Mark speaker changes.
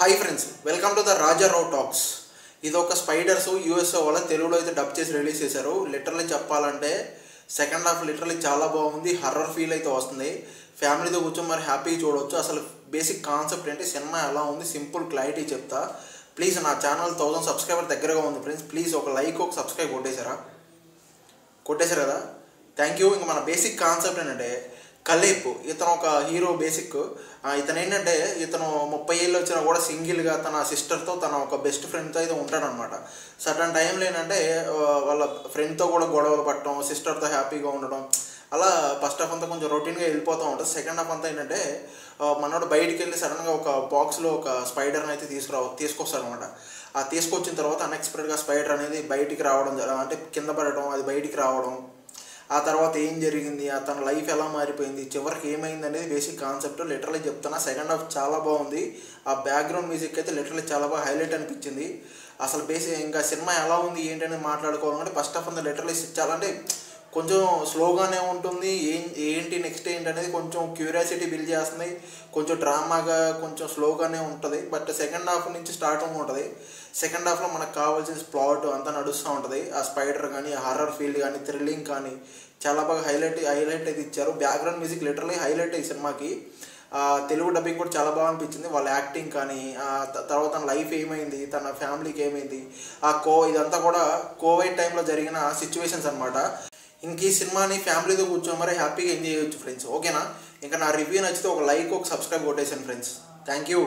Speaker 1: Hi friends, welcome to the Rajarao talks. ఇది ఒక spiders USA వాళ్ళ తెలుగులో అయితే డబ్ చేసి రిలీజ్ చేశారు. లిటరల్లీ చెప్పాలంటే సెకండ్ హాఫ్ లిటరల్లీ చాలా బాగుంది. హర్రర్ ఫీల్ అయితే వస్తుంది. ఫ్యామిలీతో కూర్చొని మరి హ్యాపీగా చూడవచ్చు. అసలు బేసిక్ కాన్సెప్ట్ ఏంటి, సినిమా ఎలా ఉంది, సింపుల్ క్లారిటీ చెప్తా. ప్లీజ్ నా ఛానల్ 1000 సబ్స్క్రైబర్ దగ్గరగా ఉంది ఫ్రెండ్స్. ప్లీజ్ ఒక లైక్, ఒక సబ్స్క్రైబ్ కొట్టేశారు కదా, థ్యాంక్ యూ. ఇంకా మన బేసిక్ కాన్సెప్ట్ ఏంటంటే, కలేప్ ఇతను ఒక హీరో. బేసిక్ ఇతను ఏంటంటే, ఇతను 30 ఏళ్ళు వచ్చినా కూడా సింగిల్గా తన సిస్టర్తో, తన ఒక బెస్ట్ ఫ్రెండ్తో అయితే ఉంటాడనమాట. సర్టన్ టైంలో ఏంటంటే వాళ్ళ ఫ్రెండ్తో కూడా గొడవలు పడటం, సిస్టర్తో హ్యాపీగా ఉండడం, అలా ఫస్ట్ హాఫ్ అంతా కొంచెం రొటీన్గా వెళ్ళిపోతూ ఉంటుంది. సెకండ్ హాఫ్ అంతా ఏంటంటే మనోడు బయటికి వెళ్ళి సడన్గా ఒక బాక్స్లో ఒక స్పైడర్ని అయితే తీసుకొస్తారనమాట. ఆ తీసుకొచ్చిన తర్వాత అన్ఎక్స్పెక్టెడ్గా స్పైడర్ అనేది బయటికి రావడం, అంటే కింద పడటం, అది బయటికి రావడం, ఆ తర్వాత ఏం జరిగింది, తన లైఫ్ ఎలా మారిపోయింది, చివరికి ఏమైంది అనేది బేసిక్ కాన్సెప్ట్. లిటరల్లీ చెప్తున్నా, సెకండ్ హాఫ్ చాలా బాగుంది. ఆ బ్యాక్గ్రౌండ్ మ్యూజిక్ అయితే లిటరల్లీ చాలా బాగా హైలైట్ అనిపించింది. అసలు ఇంకా సినిమా ఎలా ఉంది ఏంటి అనేది మాట్లాడుకోవాలంటే, ఫస్ట్ హాఫ్ అంతా లిటరల్లీ చాలా అంటే కొంచెం స్లోగానే ఉంటుంది. ఏంటి నెక్స్ట్ ఏంటి అనేది కొంచెం క్యూరియాసిటీ బిల్డ్ చేస్తుంది. కొంచెం డ్రామాగా కొంచెం స్లోగానే ఉంటుంది. బట్ సెకండ్ హాఫ్ నుంచి స్టార్ట్ ఉంటుంది. సెకండ్ హాఫ్లో మనకు కావాల్సిన ప్లాట్ అంతా నడుస్తూ ఉంటుంది. ఆ స్పైడర్ కానీ, ఆ హర్రర్ ఫీల్ కానీ, థ్రిల్లింగ్ కానీ చాలా బాగా హైలైట్ అయితే ఇచ్చారు. బ్యాక్గ్రౌండ్ మ్యూజిక్ లిటరల్లీ హైలైట్ ఈ సినిమాకి. తెలుగు డబ్బింగ్ కూడా చాలా బాగా అనిపించింది. వాళ్ళ యాక్టింగ్ కానీ, తర్వాత తన లైఫ్ ఏమైంది, తన ఫ్యామిలీకి ఏమైంది, ఇదంతా కూడా కోవిడ్ టైంలో జరిగిన సిచ్యువేషన్స్ అనమాట. ఇంక ఈ సినిమాని ఫ్యామిలీతో కూర్చొని మరి హ్యాపీగా ఎంజాయ్ చేయొచ్చు ఫ్రెండ్స్. ఓకేనా? ఇంకా నా రివ్యూ నచ్చితే ఒక లైక్, ఒక సబ్స్క్రైబ్ కొట్టేసాను ఫ్రెండ్స్. Thank you.